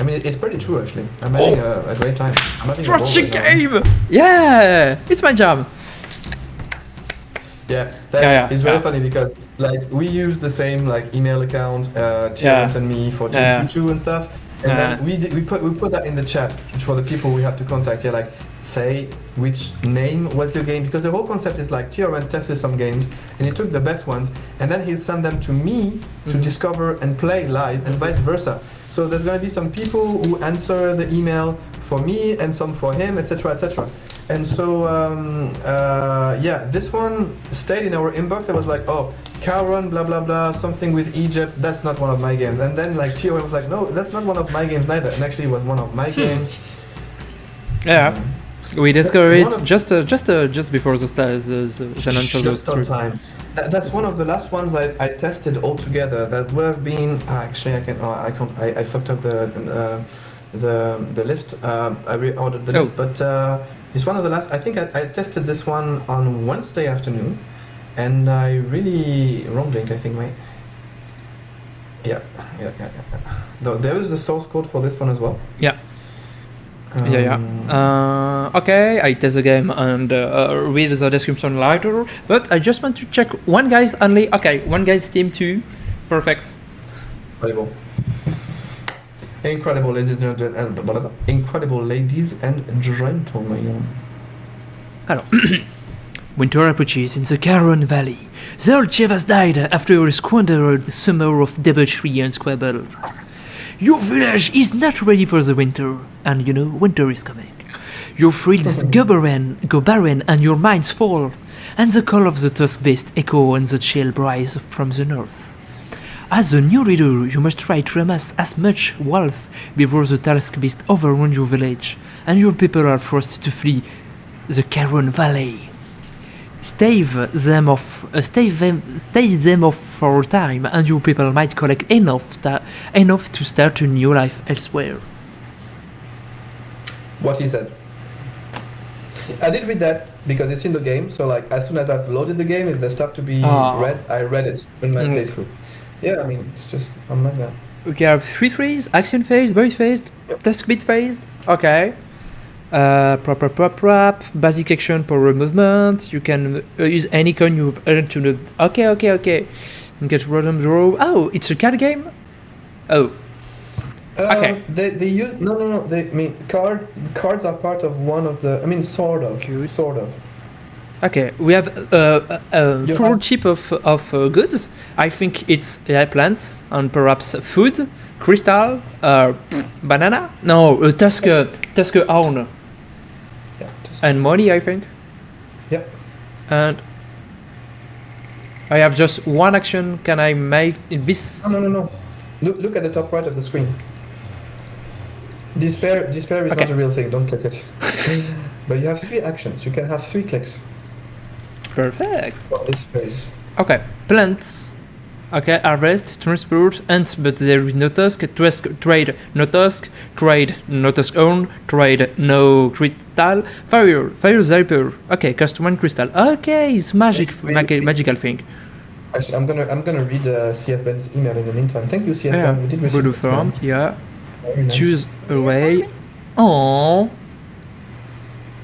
I mean, it's pretty true actually. I'm having a great time. I'm having Strategy a ball right now. game! Yeah! It's my job. Yeah, it's very funny because like we use the same like email account, Tyrant and me for Team Choo and stuff, and then we put that in the chat for the people we have to contact. Yeah, like say which name was your game, because the whole concept is like Tyrant tested some games and he took the best ones and then he sent them to me to discover and play live and vice versa. So there's gonna be some people who answer the email for me and some for him, etc., etc. And so, yeah, this one stayed in our inbox. I was like, oh, Kharon, blah, blah, blah, something with Egypt, that's not one of my games. And then, like, Tio was like, no, that's not one of my games neither. And actually, it was one of my games. Yeah, we discovered it just before the launch of just the on time. That's one of the last ones I tested all together. That would have been, actually, I fucked up the list. I reordered the list, but it's one of the last. I think I tested this one on Wednesday afternoon, and I really wrong link. I think, mate. Yeah. There is the source code for this one as well. Yeah. Okay, I test the game and read the description later. But I just want to check one guy's only. Okay, one guy's team too. Perfect. Incredible, ladies and gentlemen. Incredible ladies and gentlemen. Hello. Winter approaches in the Kharon Valley. The old chief has died after a squandered summer of debauchery and squabbles. Your village is not ready for the winter, and you know winter is coming. Your fields go barren and your mines fall, and the call of the tusk beast echo on the chill breeze from the north. As a new leader, you must try to amass as much wealth before the tusk beast overruns your village, and your people are forced to flee the Kharon Valley. Stave them off for a time, and your people might collect enough to start a new life elsewhere. What he said. I did read that because it's in the game. So like as soon as I've loaded the game, if there's stuff to be read, I read it in my playthrough. Yeah, I mean it's just I'm like that. Okay, I have 3 phase: action phase, voice phase, task speed phase. Okay. Basic action, power movement. You can use any coin you've earned to the. Okay. You get random draw. Oh, it's a card game. Oh. Okay. They use no. Cards are part of one of the. I mean, sort of. Okay, we have full chip of goods. I think it's plants and perhaps food, crystal, banana. No, tusk horn. Yeah. And money, I think. Yep. And I have just one action. Can I make this? No. Look at the top right of the screen. Despair is not a real thing. Don't click it. But you have 3 actions. You can have 3 clicks. Perfect. For this phase. Okay, plants. Okay, harvest, transport, but there is no tusk. Trade, no tusk. Trade, no tusk own. Trade, no crystal. Fire zipper. Okay, cost 1 crystal. Okay, it's magical thing. Actually, I'm gonna read CF Ben's email in the meantime. Thank you, CF Ben. We did receive Good form. Yeah. Nice. Choose away. Oh.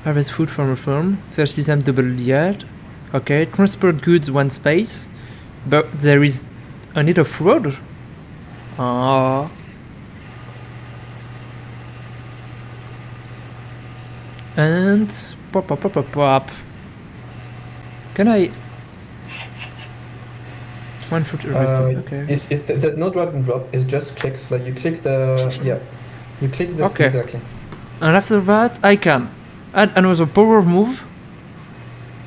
Harvest food from a farm. Fertilizer double yard. Okay, transport goods 1 space. But there is a need of road. Ah. And pop. Can I? 1 foot harvested. Okay. There's no drag and drop. It's just clicks. Like you click the You click the exactly. And after that, I can add another power move.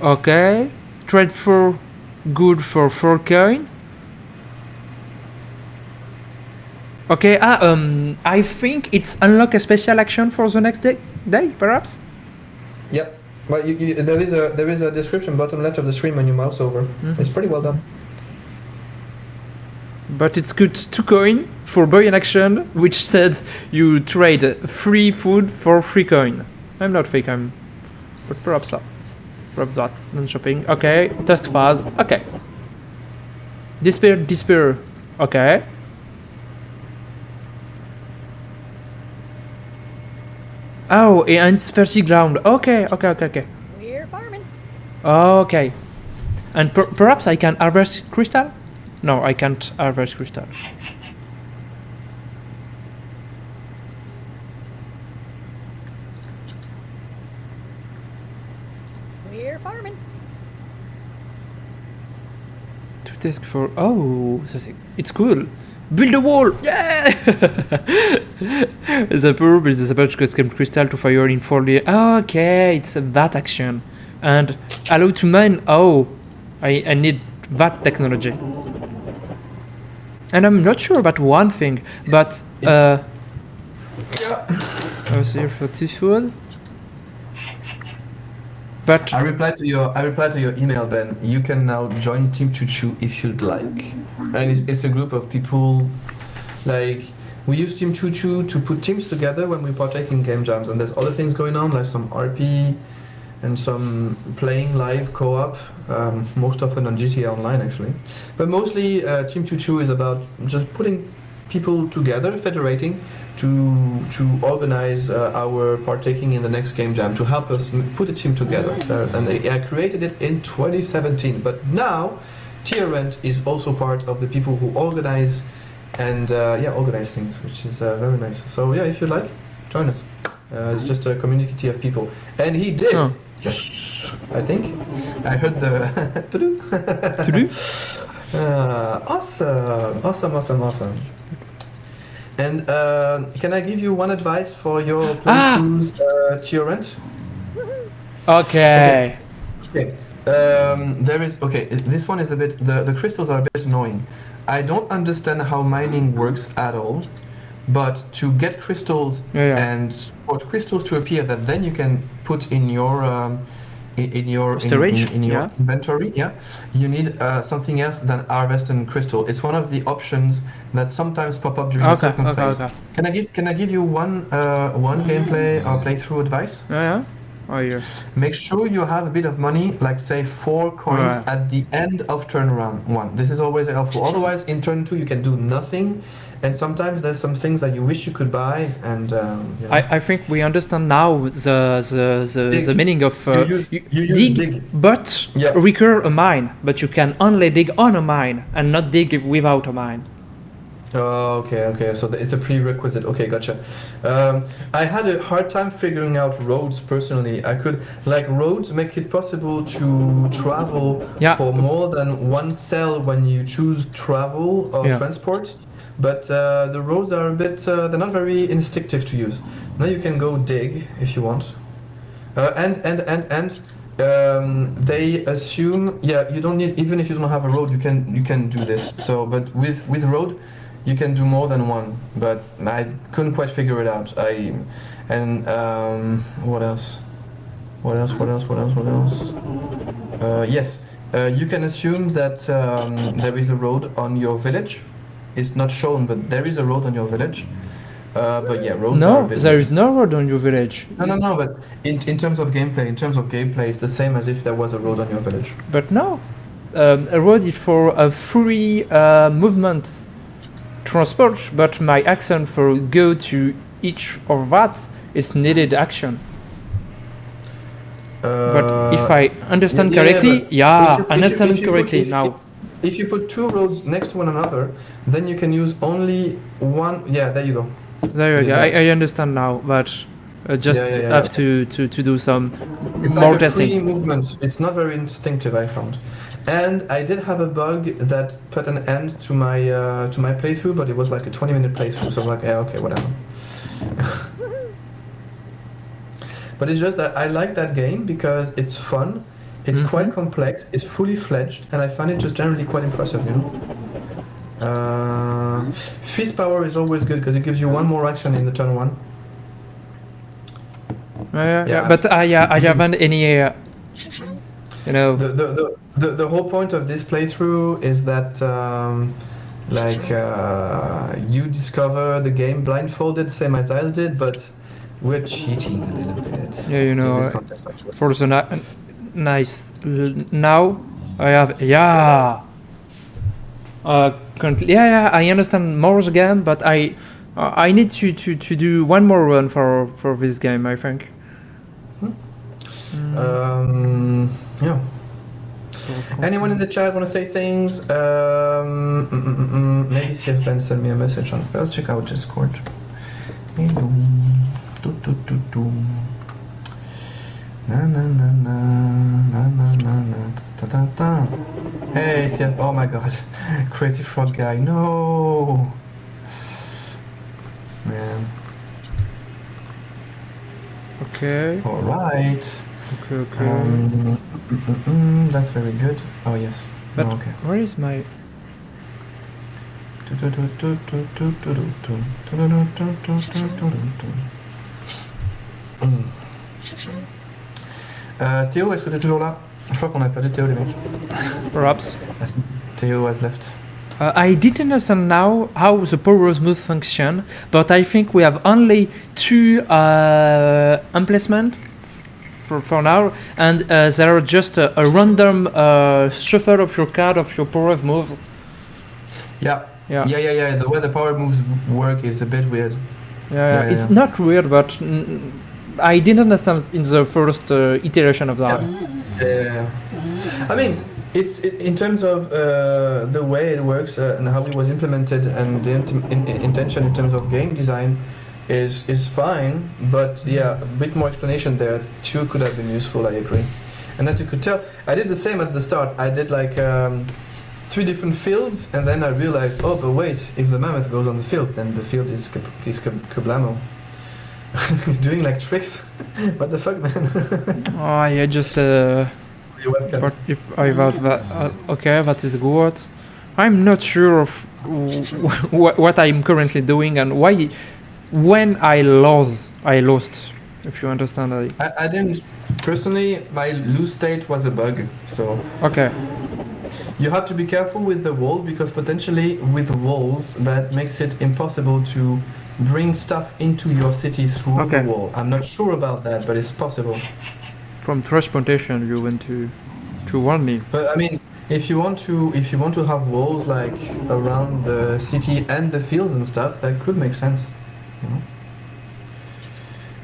Okay. Trade for good for 4 coin. Okay. I think it's unlock a special action for the next day, perhaps. Yep. Well, there is a description bottom left of the screen when you mouse over. Mm-hmm. It's pretty well done. But it's good 2 coin for buy an action, which said you trade free food for 3 coin. I'm not fake. But perhaps that. Perhaps that's non shopping. Okay. Test phase. Okay. Despair. Okay. Oh, and it's 30 ground. Okay. We're farming. Okay. And perhaps I can harvest crystal? No, I can't harvest crystal. We're farming. To task for... Oh, it's cool. Build a wall! Yeah! The purple is about to cut crystal to fire in 4D. Okay, it's that action. And allow to mine. Oh, I need that technology. And I'm not sure about one thing, but I was here for food. But I replied to your email, Ben. You can now join Team Choo Choo if you'd like. And it's a group of people, like, we use Team Choo Choo to put teams together when we partake in game jams, and there's other things going on, like some RP and some playing live co-op, most often on GTA Online actually. But mostly Team Choo Choo is about just putting people together, federating, to organize our partaking in the next game jam, to help us put a team together. And I created it in 2017, but now Tyrant is also part of the people who organize and organize things, which is very nice. So yeah, if you like, join us. It's just a community of people, and he did. Oh. Yes, I think I heard the to-do. Awesome. And can I give you one advice for your playthroughs, Tyrant? okay. There is this one is a bit, the crystals are a bit annoying. I don't understand how mining works at all, but to get crystals and for crystals to appear that then you can put in your storage, in your inventory, you need something else than harvest and crystal. It's one of the options that sometimes pop up during the second phase. Can I give you one gameplay or playthrough advice? Oh, yeah. Make sure you have a bit of money, like say 4 coins at the end of turn round 1. This is always helpful. Otherwise, in turn 2 you can do nothing, and sometimes there's some things that you wish you could buy. And I think we understand now the meaning of you use dig, but recur a mine. But you can only dig on a mine and not dig without a mine. Oh, okay. So it's a prerequisite. Okay, gotcha. I had a hard time figuring out roads personally. I could, roads make it possible to travel for more than one cell when you choose travel or transport. But the roads are a bit, they're not very instinctive to use. Now you can go dig if you want. They assume, you don't need, even if you don't have a road, you can do this. So, but with road, you can do more than one, but I couldn't quite figure it out. What else? Yes, you can assume that there is a road on your village. It's not shown, but there is a road on your village. But yeah, roads are a bit... there is no road on your village. No, but in terms of gameplay, it's the same as if there was a road on your village. But no, a road is for a free movement transport, but my action for go to each of that is needed action. But if I understand correctly, now. If you put 2 roads next to one another, then you can use only one. Yeah, there you go. There you go. I understand now, but have to do some more testing. Free movement. It's not very instinctive, I found. And I did have a bug that put an end to my playthrough, but it was like a 20-minute playthrough, so I was like, okay, whatever. But it's just that I like that game because it's fun, it's quite complex, it's fully fledged, and I find it just generally quite impressive, you know. Fist power is always good because it gives you one more action in the turn 1. But I haven't any, you know. The whole point of this playthrough is that you discover the game blindfolded, same as I did, but we're cheating a little bit. Yeah, you know, for the nice. Now I have currently, I understand more the game, but I I need to do one more run for this game, I think. Yeah. Anyone in the chat want to say things? Maybe CF Ben sent me a message on. I'll check out Discord. Hello. Na na na na na na na na da da da. Hey CF. Oh my God, Crazy Frog guy. No. Man. Okay. All right. Okay. That's very good. Oh yes. But oh, okay. where is my? Théo, est-ce que t'es toujours là? Je crois qu'on a perdu Théo, les mecs. Perhaps. Théo has left. I didn't understand now how the power smooth function, but I think we have only 2 emplacements for now, and there are just a random shuffle of your card of your power of moves. Yeah. The way the power moves work is a bit weird. It's not weird, but I didn't understand in the first iteration of that. Yeah. I mean, it's in terms of the way it works and how it was implemented and the intention in terms of game design is fine, but yeah, a bit more explanation there too could have been useful, I agree. And as you could tell, I did the same at the start. I did like 3 different fields, and then I realized, oh, but wait, if the mammoth goes on the field, then the field is kablamo. Doing like tricks. What the fuck, man? Oh, yeah, just but if I thought that okay, that is good. I'm not sure of what I'm currently doing and why. When I lost. If you understand. I didn't personally. My lose state was a bug, so. Okay. You have to be careful with the wall because potentially with walls that makes it impossible to bring stuff into your city through the wall. I'm not sure about that, but it's possible. From transportation, you went to warn me. But I mean, if you want to have walls like around the city and the fields and stuff, that could make sense. You know?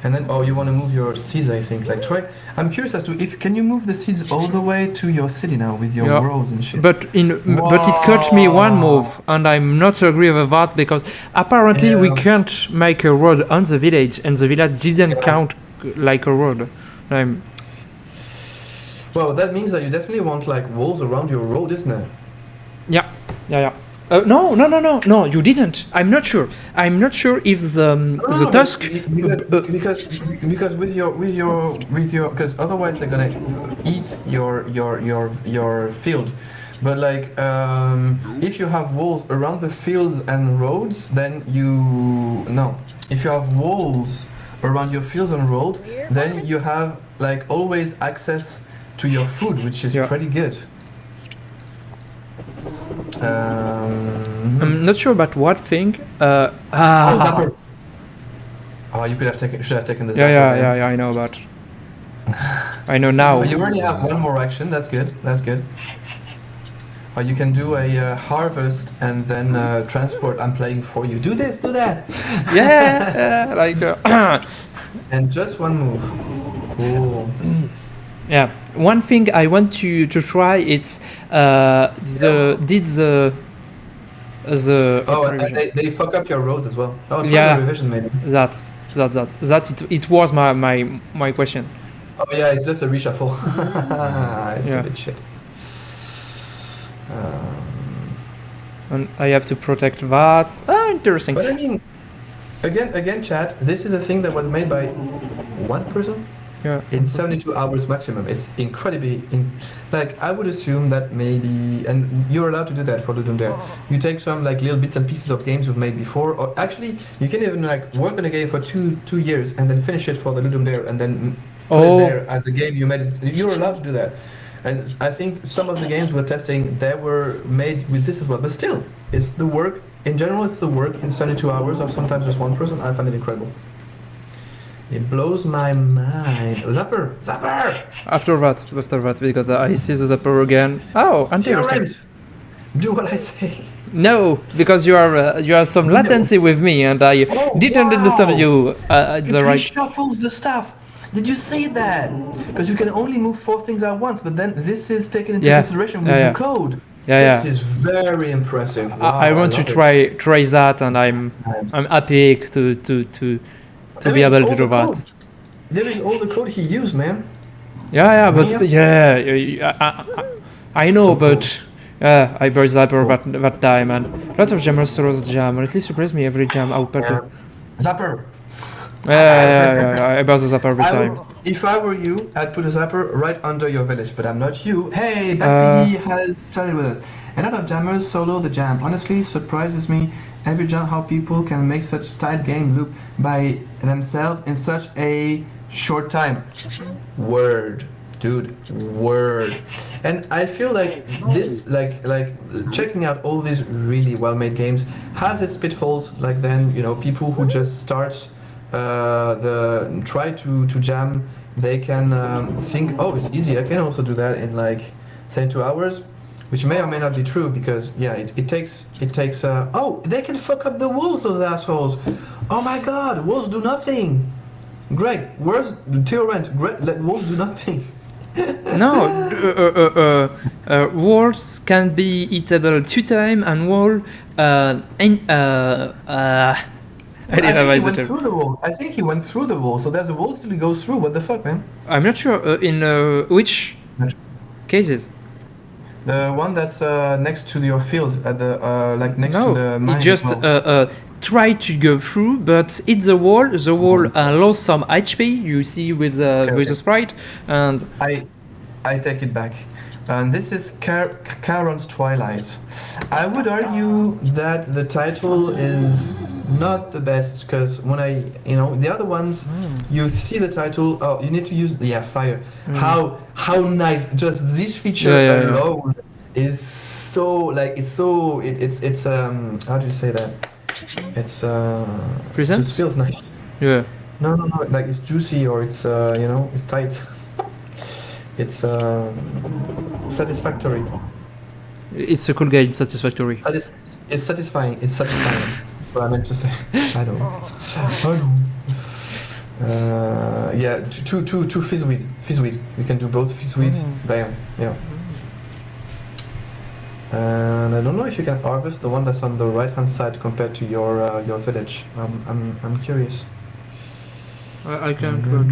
And then, you want to move your seeds, I think. Like, try. I'm curious as to can you move the seeds all the way to your city now with your roads and shit. But it cost me one move, and I'm not agree with that because apparently we can't make a road on the village, and the village didn't count like a road. Well, that means that you definitely want like walls around your road, isn't it? Yeah. No, you didn't. I'm not sure if the tusk because with your because otherwise they're gonna eat your field. But like if you have walls around the fields and roads, then if you have walls around your fields and road, then you have like always access to your food, which is pretty good. I'm not sure about what thing. Zapper. You should have taken the zapper. Yeah, I know about. I know now. You already have one more action. That's good. You can do a harvest and then transport. I'm playing for you. Do this, do that. And just one move. Cool. Yeah, one thing I want to try it's they fuck up your roads as well. Oh, try the revision maybe. That it was my question. Oh yeah, it's just a reshuffle. It's a bit shit. And I have to protect that. Interesting. But I mean, again, chat. This is a thing that was made by one person. Yeah. In 72 hours maximum. It's incredibly like I would assume that maybe, and you're allowed to do that for Ludum Dare. You take some like little bits and pieces of games you've made before, or actually you can even like work on a game for two years and then finish it for the Ludum Dare and then put it there as a game you made it. You're allowed to do that. And I think some of the games we're testing, they were made with this as well. But still, it's the work in general. It's the work in 72 hours of sometimes just one person. I find it incredible. It blows my mind. Zapper! After that, because I see the zapper again. Oh, interesting. Do what I say. No, because you have some latency with me, and I didn't understand you at the It right. reshuffles the stuff. Did you say that? Because you can only move 4 things at once, but then this is taken into consideration with the code. This is very impressive. Wow, I want to try that, and I'm happy to be able to do that. There is all the code he used, man. I know, So but cool. I bought Zapper that time, and lots of jammers throw the jam, or at least surprised me every jam out better. Zapper. I bought the Zapper every time. If I were you, I'd put a Zapper right under your village, but I'm not you. Hey, Backpiggy has started with us. A lot of jammers solo the jam. Honestly, surprises me every jam how people can make such tight game loop by themselves in such a short time. Word. Dude, word. And I feel like this, like checking out all these really well-made games has its pitfalls. Like then, people who just start try to jam, they can think, oh, it's easy. I can also do that in say 2 hours, which may or may not be true because it takes. Oh, they can fuck up the walls, those assholes. Oh my God, walls do nothing. Greg, where's Theorent? Greg, let walls do nothing. No, walls can be eatable 2 times, and wall I didn't think he went through the wall. I think he went through the wall, so there's a wall still goes through. What the fuck, man? I'm not sure in which cases. The one that's next to your field at the next to the mine. It just tried to go through, but hit the wall. The wall lost some HP. You see with the sprite, and I take it back. And this is Kharon's Twilight. I would argue that the title is not the best because when the other ones, you see the title. Oh, you need to use fire. How nice! Just this feature alone is so it's how do you say that? It's present? just feels nice. Yeah. No, like it's juicy or it's it's tight. It's satisfactory. It's a cool game, satisfactory. It's satisfying. It's satisfying. What I meant to say. I don't. Two fizzweed. Fizzweed. We can do both fizzweed. Bam. Yeah. And I don't know if you can harvest the one that's on the right hand side compared to your village. I'm curious. I can't, but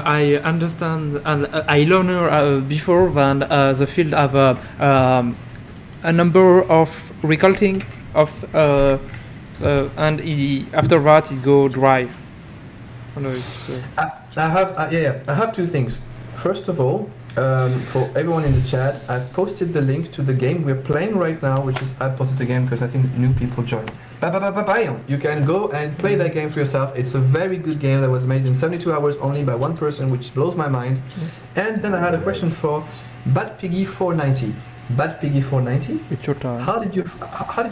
I understand, and I learned before that the field have a number of recolting of and after that it go dry. Oh, no, it's, I have 2 things. First of all, for everyone in the chat, I've posted the link to the game we're playing right now, which is I posted the game because I think new people join. You can go and play that game for yourself. It's a very good game that was made in 72 hours only by one person, which blows my mind. And then I had a question for BadPiggy490. BadPiggy490? it's your time. How did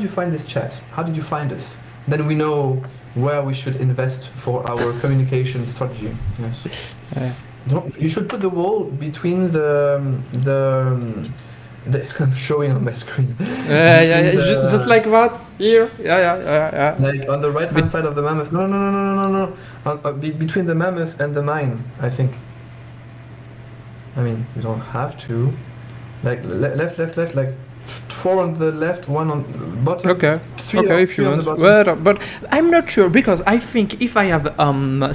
you find this chat? How did you find us? Then we know where we should invest for our communication strategy. Yes. You should put the wall between the I'm showing on my screen. Just like that here. Yeah. Like on the right hand side of the mammoth. No. Between the mammoth and the mine, I think. I mean, you don't have to. Like left. Like 4 on the left, 1 on the bottom. Okay. 3 if you on want. the bottom. Well, but I'm not sure because I think if I have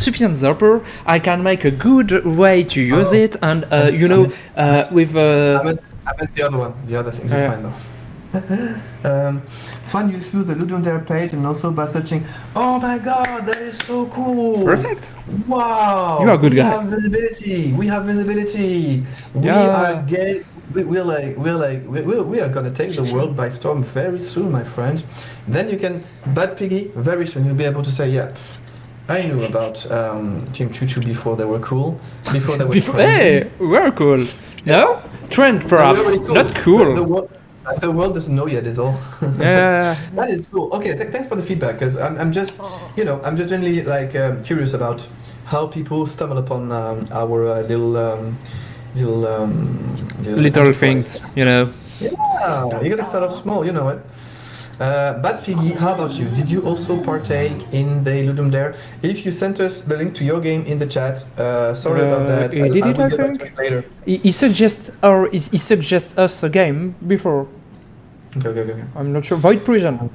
sufficient zapper, I can make a good way to use it, and with. I meant the other one. The other thing is fine though. Fun you through the Ludum page and also by searching. Oh my God, that is so cool! Perfect. Wow. You are a good guy. We have visibility. We are gay. We are gonna take the world by storm very soon, my friend. Then you can BadPiggy very soon. You'll be able to say, I knew about Team Choo Choo before they were cool. Before they were hey, we're cool. No? Trend perhaps, cool. Not cool. The world doesn't know yet is all. Yeah. That is cool. Okay, thanks for the feedback, because I'm just generally curious about how people stumble upon our little things, Yeah, you gotta start off small, you know it. Bad Piggy, how about you? Did you also partake in the Ludum Dare? If you sent us the link to your game in the chat, sorry about that. He did it, will I get back to think. it later. He suggests us a game before. Okay. I'm not sure. Void Prison.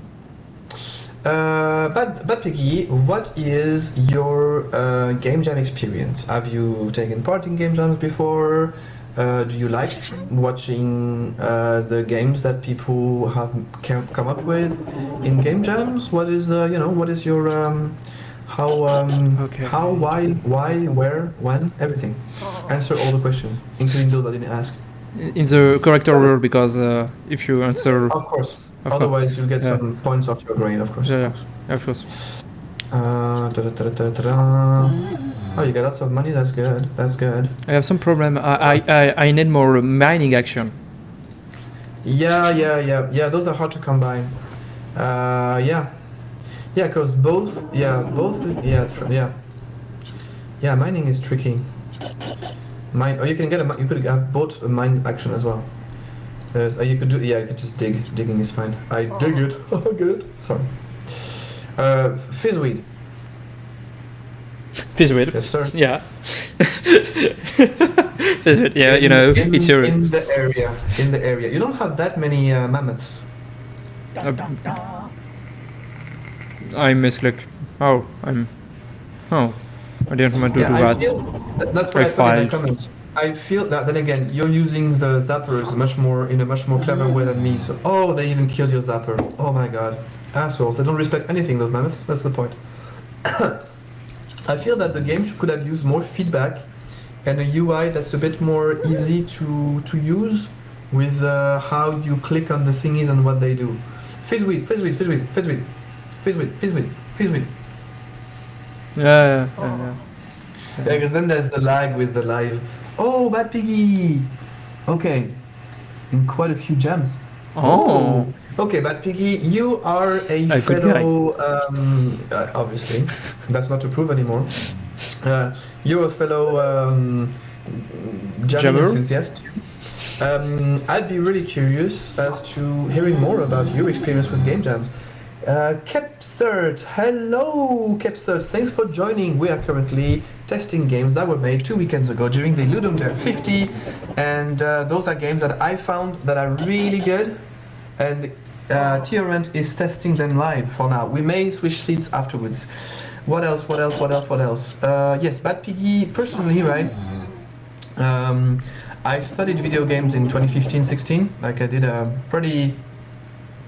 Bad Piggy, what is your game jam experience? Have you taken part in game jams before? Do you like watching the games that people have come up with in game jams? What is what is your how, why, where, when, everything? Answer all the questions, including those I didn't ask. In the correct order, because if you answer... Of course. Otherwise, you'll get some points off your grade, of course. Yeah, of course. Oh, you got lots of money. That's good. That's good. I have some problem. I need more mining action. Yeah. Those are hard to combine. Because both. Mining is tricky. You can get you could have both a mine action as well. There's you could do you could just dig. Digging is fine. I dig it. Oh, good. Sorry. Fizzweed. Fizzweed. Yes, sir. Yeah. Fizzweed. Yeah, it's your in the area. You don't have that many mammoths. I misclick. I didn't want to do that. That's what I put in the comments. I feel that then again you're using the zappers in a much more clever way than me. So they even killed your zapper. Oh my god, assholes! They don't respect anything. Those mammoths. That's the point. I feel that the game could have used more feedback and a UI that's a bit more easy to use with how you click on the thingies and what they do. Fizzweed. Yeah. Because then there's the lag with the live. Oh, Bad Piggy! Okay. In quite a few jams. Oh. Okay, Bad Piggy, you are a fellow... obviously. That's not to prove anymore. You're a fellow jamming enthusiast. I'd be really curious as to hearing more about your experience with game jams. Kepsert, hello Kepsert, thanks for joining. We are currently testing games that were made 2 weekends ago during the Ludum Dare 50, and those are games that I found that are really good, and Torrent is testing them live for now. We may switch seats afterwards. What else? Yes, Bad Piggy, personally, right? I studied video games in 2015-16, like I did a pretty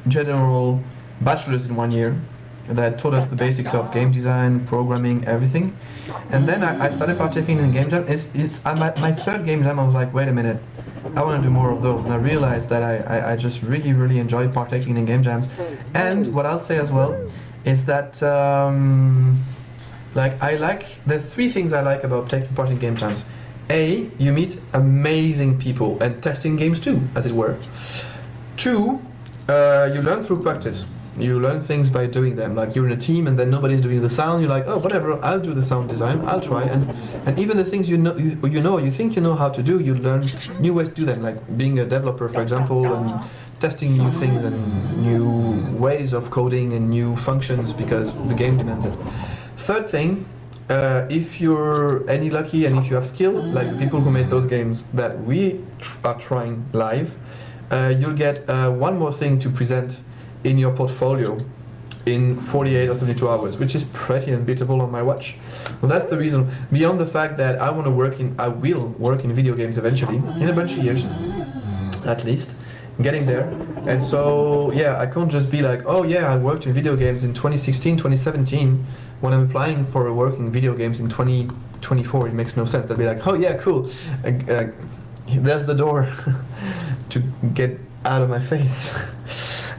general bachelor's in 1 year that taught us the basics of game design, programming, everything. And then I started partaking in game jam. It's my third game jam. I was like, wait a minute, I want to do more of those. And I realized that I just really enjoy partaking in game jams. And what I'll say as well is that there's 3 things I like about taking part in game jams. A, you meet amazing people and testing games too, as it were. 2, you learn through practice. You learn things by doing them. Like you're in a team and then nobody's doing the sound. You're like, oh, whatever, I'll do the sound design. I'll try. And even the things you think you know how to do, you learn new ways to do them. Like being a developer, for example, and testing new things and new ways of coding and new functions because the game demands it. Third thing, if you're any lucky and if you have skill, like the people who made those games that we are trying live, you'll get one more thing to present in your portfolio in 48 or 72 hours, which is pretty unbeatable on my watch. Well, that's the reason, beyond the fact that I will work in video games eventually, in a bunch of years, at least, getting there. And so, yeah, I can't just be like, oh yeah, I worked in video games in 2016, 2017, when I'm applying for work in video games in 2024, it makes no sense. I'd be like, oh yeah, cool, there's the door to get out of my face.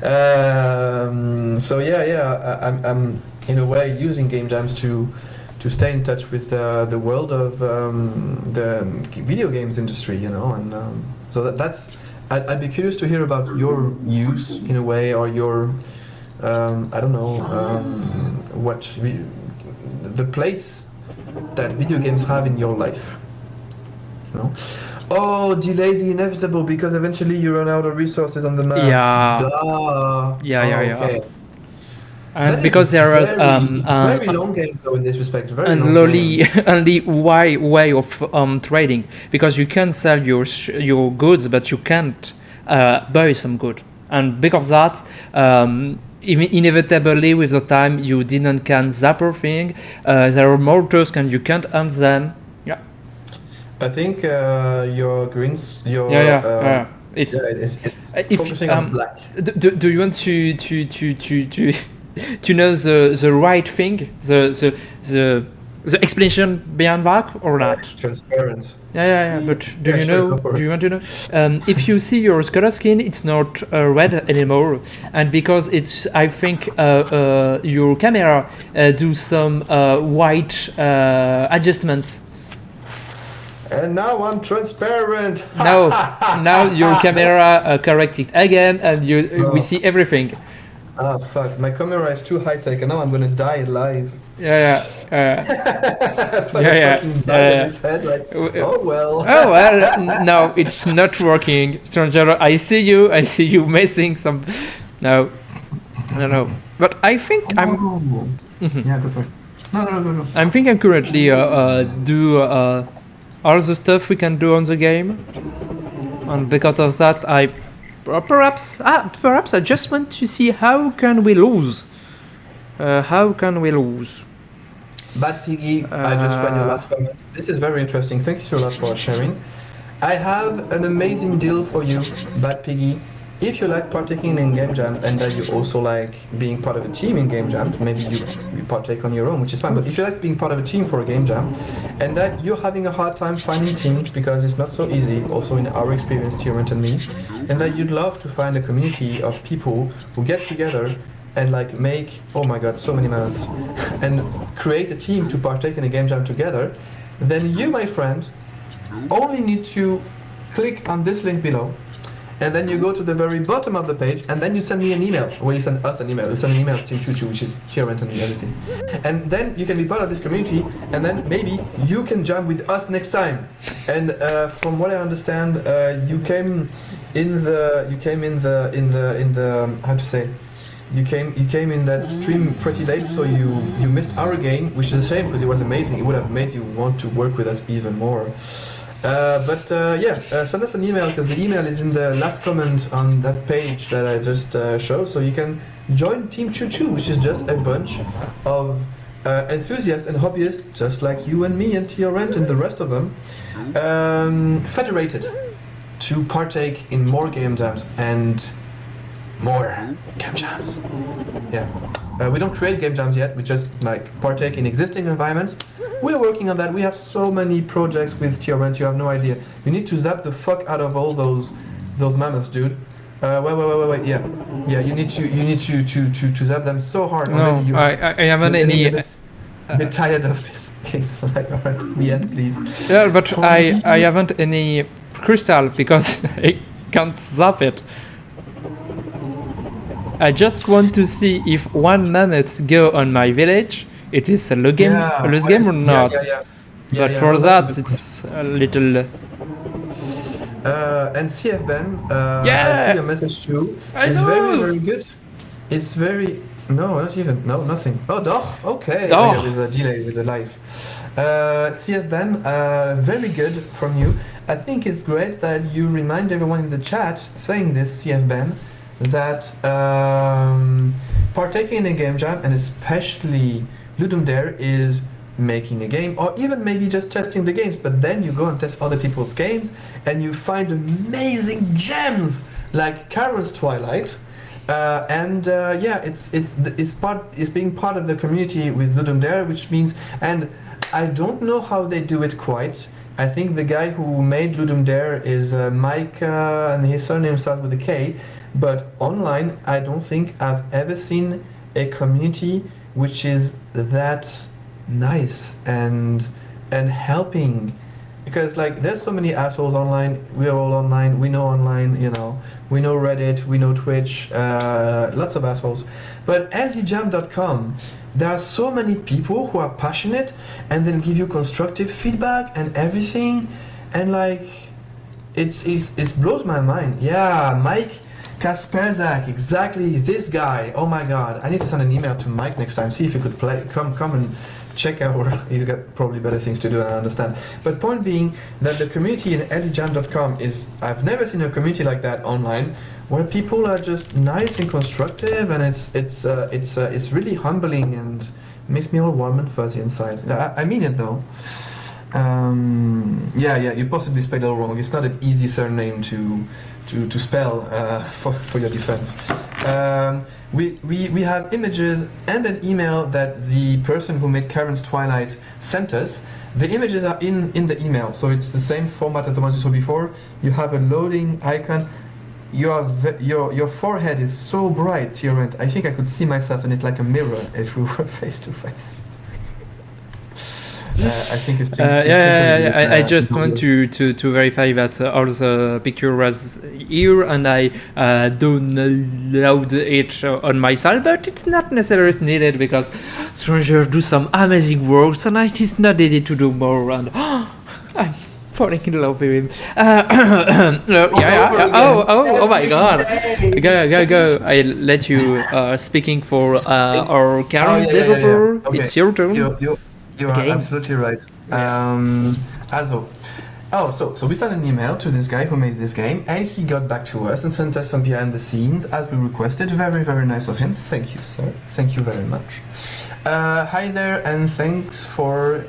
So I'm in a way using game jams to stay in touch with the world of the video games industry, and so that's I'd be curious to hear about your use in a way, or your the place that video games have in your life. Oh, delay the inevitable because eventually you run out of resources on the map. Yeah. Duh. Yeah. Okay. And That is because there was very long game though in this respect. Very and long lowly game. only way of trading, because you can sell your goods, but you can't buy some good. And because of that, inevitably with the time you didn't can zapper thing. There are mortars and you can't hunt them. Yeah. I think your greens, your It's it's if focusing on black. do you want to to know the right thing, the explanation behind that or not? Transparent. Yeah. But do Yeah, you sure, know? go for Do it. you want to know? If you see your color skin, it's not red anymore, and because it's, I think, your camera do some white adjustments. And now I'm transparent. Now your camera correct it again, and we see everything. Ah, fuck. My camera is too high tech, and now I'm gonna die live. Yeah. Put a fucking bug on his head, like, oh well. Oh well, no, it's not working. Stranger, I see you missing some. No. But I think I'm. Yeah, go for it. No. I think I'm currently do all the stuff we can do on the game, and because of that, I perhaps I just want to see how can we lose. How can we lose? Bad Piggy, I just read your last comment. This is very interesting. Thank you so much for sharing. I have an amazing deal for you, Bad Piggy. If you like partaking in Game Jam and that you also like being part of a team in Game Jam, maybe you partake on your own, which is fine. But if you like being part of a team for a Game Jam and that you're having a hard time finding teams because it's not so easy, also in our experience, Tyrant and me, and that you'd love to find a community of people who get together and like make, oh my god, so many mammoths, and create a team to partake in a Game Jam together, then you, my friend, only need to click on this link below, and then you go to the very bottom of the page, and then you send me an email, or you send us an email. You send an email to Team Choo Choo, which is Tyrant and me, obviously. And then you can be part of this community, and then maybe you can jam with us next time. And from what I understand, you came in the how to say. You came in that stream pretty late, so you missed our game, which is a shame because it was amazing. It would have made you want to work with us even more. Send us an email because the email is in the last comment on that page that I just showed. So you can join Team Choo Choo, which is just a bunch of enthusiasts and hobbyists, just like you and me and Tyrant and the rest of them, federated to partake in more game jams and more game jams. Yeah. We don't create game jams yet, we just like partake in existing environments. We're working on that. We have so many projects with Tyrant, you have no idea. You need to zap the fuck out of all those mammoths, dude. Wait. Yeah, you need to zap them so hard. No, I haven't any. A bit tired of this game, so like, alright, the end, please. Yeah, but I haven't any crystal because I can't zap it. I just want to see if one mammoth go on my village. It is a low game, game or not? But for that, it's a little. And CF Ben, I see your message too. It's very good. It's very nothing. Oh, doch. Okay. Doch. Yeah, with a delay with the live. CF Ben, very good from you. I think it's great that you remind everyone in the chat saying this, CF Ben, that partaking in a game jam, and especially Ludum Dare, is making a game, or even maybe just testing the games, but then you go and test other people's games and you find amazing gems like Kharon's Twilight, it's being part of the community with Ludum Dare, which means, and I don't know how they do it quite. I think the guy who made Ludum Dare is Mike, and his surname starts with a K. But online, I don't think I've ever seen a community which is that nice and helping. Because like there's so many assholes online. We're all online. We know online. We know Reddit. We know Twitch. Lots of assholes. But ldjam.com, there are so many people who are passionate and then give you constructive feedback and everything. And like, it blows my mind. Yeah, Mike Kasperzak, exactly this guy. Oh my god, I need to send an email to Mike next time. See if he could come and check out. He's got probably better things to do, and I understand. But point being that the community in ldjam.com is, I've never seen a community like that online, where people are just nice and constructive, and it's really humbling and makes me all warm and fuzzy inside. I mean it though. Yeah, you possibly spelled it all wrong. It's not an easy surname to spell for your defense. We have images and an email that the person who made Kharon's Twilight sent us. The images are in the email, so it's the same format as the ones you saw before. You have a loading icon. Your forehead is so bright, Tyrant. I think I could see myself in it like a mirror if we were face to face. I think it's I just want to verify that all the picture was here, and I download it on my side, but it's not necessarily needed because Stranger do some amazing works, and it is not needed to do more. And I'm falling in love with him. Oh my God! Go! I let you speaking for our Kharon developer. Okay. It's your turn. You are absolutely right. So we sent an email to this guy who made this game, and he got back to us and sent us some behind the scenes as we requested. Very, very nice of him. Thank you, sir. Thank you very much. Hi there, and thanks for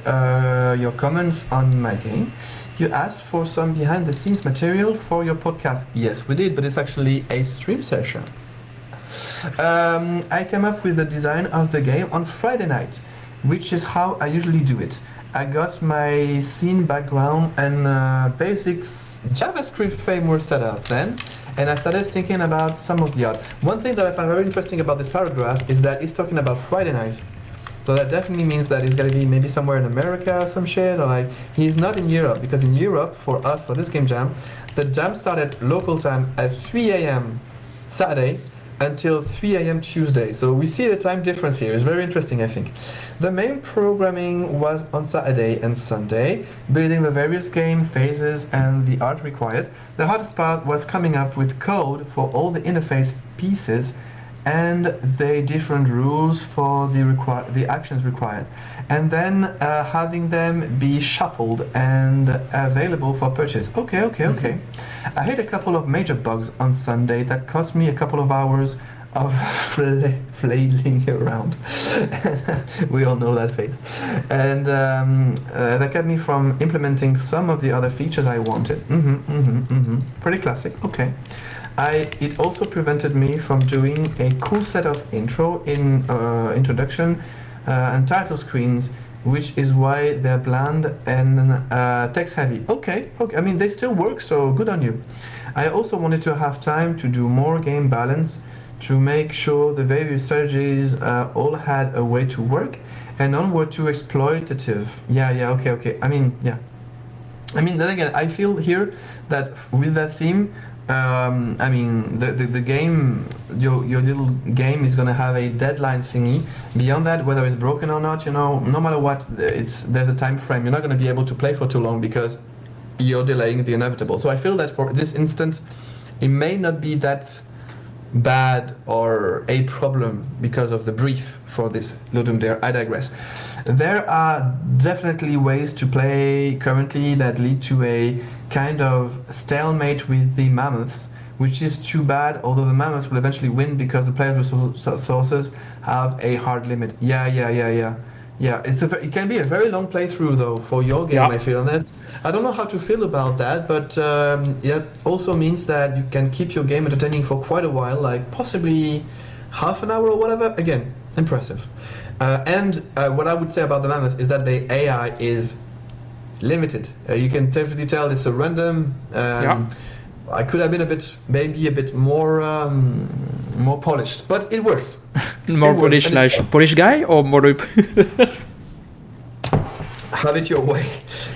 your comments on my game. You asked for some behind the scenes material for your podcast. Yes, we did, but it's actually a stream session. I came up with the design of the game on Friday night, which is how I usually do it. I got my scene background and basics JavaScript framework set up then, and I started thinking about some of the art. One thing that I found very interesting about this paragraph is that it's talking about Friday night. So that definitely means that he's gonna be maybe somewhere in America or some shit, or like, he's not in Europe, because in Europe, for us, for this game jam, the jam started local time at 3 a.m. Saturday, until 3 a.m. Tuesday. So we see the time difference here. It's very interesting, I think. The main programming was on Saturday and Sunday, building the various game phases and the art required. The hardest part was coming up with code for all the interface pieces and the different rules for the actions required, and then having them be shuffled and available for purchase. Okay. I hit a couple of major bugs on Sunday that cost me a couple of hours of flailing around. We all know that face. And that kept me from implementing some of the other features I wanted. Pretty classic. Okay. It also prevented me from doing a cool set of introduction and title screens, which is why they're bland and text heavy. Okay. I mean, they still work, so good on you. I also wanted to have time to do more game balance to make sure the various strategies all had a way to work and none were too exploitative. Okay. I mean, then again, I feel here that with that theme, I mean, the game, your little game is gonna have a deadline thingy. Beyond that, whether it's broken or not, no matter what, there's a time frame. You're not gonna be able to play for too long because you're delaying the inevitable. So I feel that for this instance, it may not be that bad or a problem because of the brief for this Ludum Dare. I digress. There are definitely ways to play currently that lead to a kind of stalemate with the Mamouths, which is too bad, although the Mammoths will eventually win because the player resources have a hard limit. Yeah. It can be a very long playthrough though for your game, I feel. And I don't know how to feel about that, but it also means that you can keep your game entertaining for quite a while, like possibly half an hour or whatever. Again, impressive. And what I would say about the Mammoth is that the AI is limited. You can definitely tell it's a random. I could have been maybe a bit more polished, but it works. More Polish, like Polish guy, or more? Have it your way.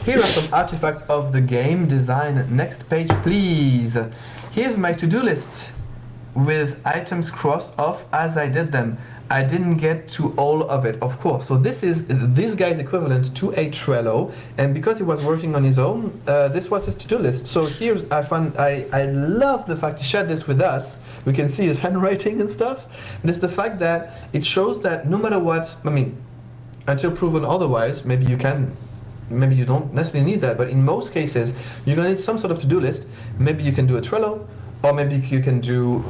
Here are some artifacts of the game design. Next page, please. Here's my to-do list with items crossed off as I did them. I didn't get to all of it, of course. So this guy's equivalent to a Trello, and because he was working on his own, this was his to-do list. So here I love the fact he shared this with us. We can see his handwriting and stuff. And it's the fact that it shows that no matter what, I mean, until proven otherwise, maybe you don't necessarily need that, but in most cases, you're gonna need some sort of to-do list. Maybe you can do a Trello, or maybe you can do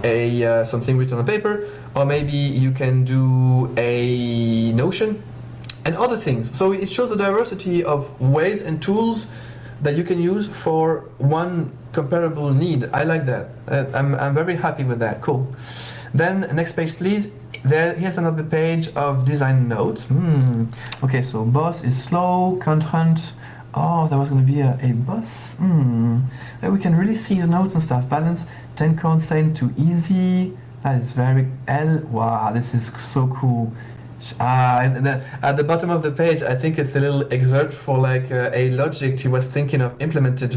something written on paper, or maybe you can do a Notion, and other things. So it shows the diversity of ways and tools that you can use for one comparable need. I like that. I'm very happy with that. Cool. Then next page, please. Here's another page of design notes. Okay, so boss is slow, can't hunt. Oh, there was going to be a bus. And we can really see his notes and stuff. Balance, 10 constant, too easy. That is very wow, this is so cool. At the bottom of the page, I think it's a little excerpt for like a logic he was thinking of implementing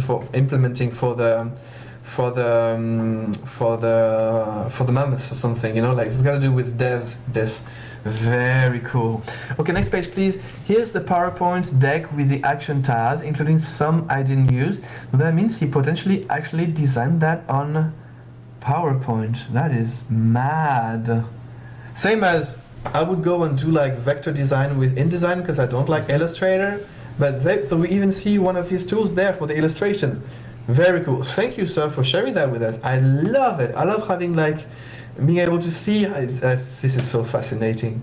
for the Mamouth or something. You know, like it's got to do with dev. This. Very cool. Okay, next page, please. Here's the PowerPoint deck with the action tasks, including some I didn't use. That means he potentially actually designed that on PowerPoint. That is mad. Same as I would go and do like vector design with InDesign because I don't like Illustrator. But so we even see one of his tools there for the illustration. Very cool. Thank you, sir, for sharing that with us. I love it. I love having like being able to see. This is so fascinating.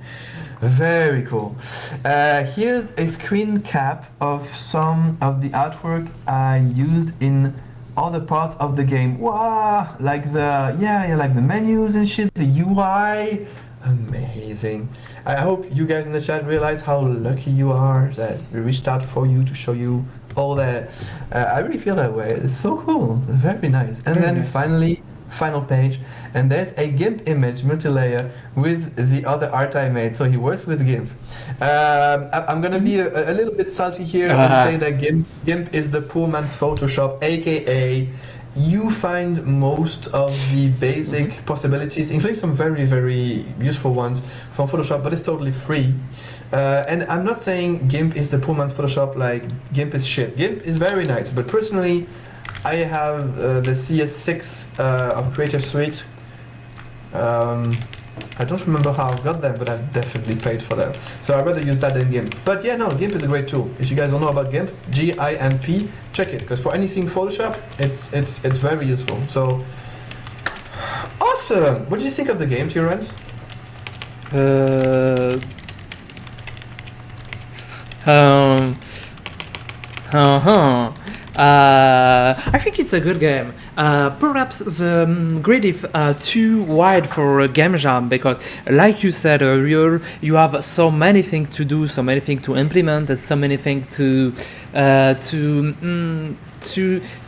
Very cool. Here's a screen cap of some of the artwork I used in other parts of the game. Wow, like like the menus and shit, the UI. Amazing. I hope you guys in the chat realize how lucky you are that we reached out for you to show you all that. I really feel that way. It's so cool. It's very nice. And then finally, final page, and there's a GIMP image multi-layer with the other art I made. So he works with GIMP. I'm gonna be a little bit salty here and say that GIMP is the poor man's Photoshop, aka you find most of the basic possibilities, including some very, very useful ones from Photoshop, but it's totally free. And I'm not saying GIMP is the poor man's Photoshop, like GIMP is shit. GIMP is very nice, but personally, I have the CS6 of Creative Suite. I don't remember how I got them, but I've definitely paid for them. So I'd rather use that than GIMP. But yeah, no, GIMP is a great tool. If you guys don't know about GIMP, GIMP, check it. Because for anything Photoshop, it's very useful. So, awesome! What do you think of the game, Tyrant? I think it's a good game. Perhaps the grid is too wide for a game jam because, like you said earlier, you have so many things to do, so many things to implement, and so many things to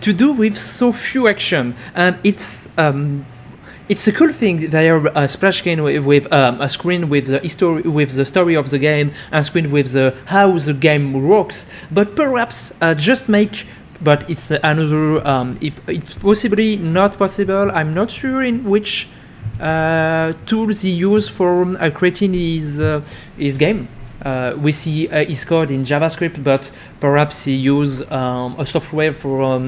do with so few action. And it's a cool thing. They are a splash screen with a screen with the history, with the story of the game, and screen with the how the game works. But perhaps just make. But it's another. It's possibly not possible. I'm not sure in which tools he used for creating his game. We see his code in JavaScript, but perhaps he used a software for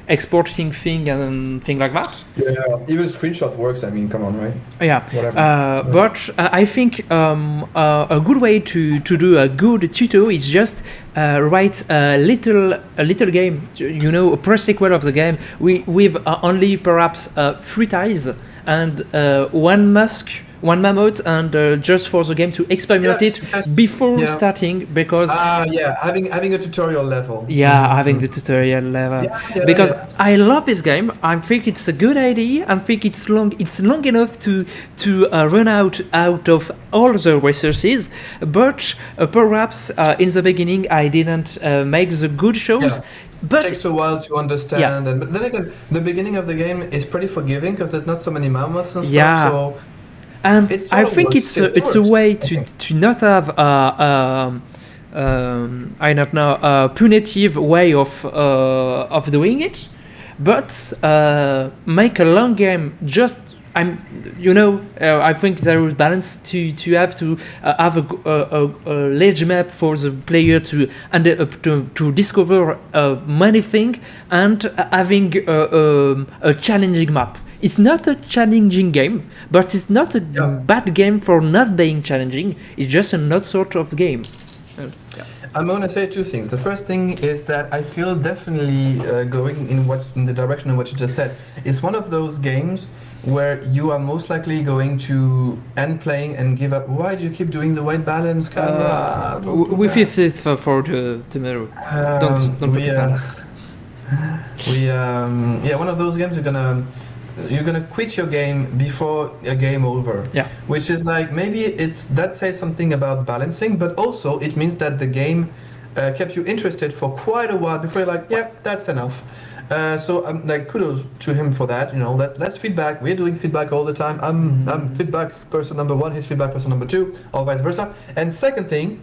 exporting thing and thing like that. Yeah, even screenshot works. I mean, come on, right? Yeah. Whatever. But I think a good way to do a good tuto is just write a little game. You know, a pre-sequel of the game with only perhaps 3 tiles and one mammoth, and just for the game to experiment it before starting, because having a tutorial level. Having the tutorial level, because I love this game. I think it's a good idea. I think it's long enough to run out of all the resources, but perhaps in the beginning I didn't make the good shows. But it takes a while to understand, but then again, the beginning of the game is pretty forgiving because there's not so many mammoths and stuff. So. And I think it's a way to not have I don't know, a punitive way of doing it, but make a long game. Just I think there is balance to have a large map for the player to discover many things, and having a challenging map. It's not a challenging game, but it's not a bad game for not being challenging. It's just another sort of game. I'm going to say two things. The first thing is that I feel definitely going in the direction of what you just said. It's one of those games where you are most likely going to end playing and give up. Why do you keep doing the white balance camera? We fix it for tomorrow. Don't focus on that. One of those games you're gonna quit your game before a game over. Yeah. Which is like, maybe that says something about balancing, but also it means that the game kept you interested for quite a while before you're like, yeah, that's enough. So I'm like, kudos to him for that. That's feedback. We're doing feedback all the time. I'm feedback person number one. He's feedback person number two, or vice versa. And second thing,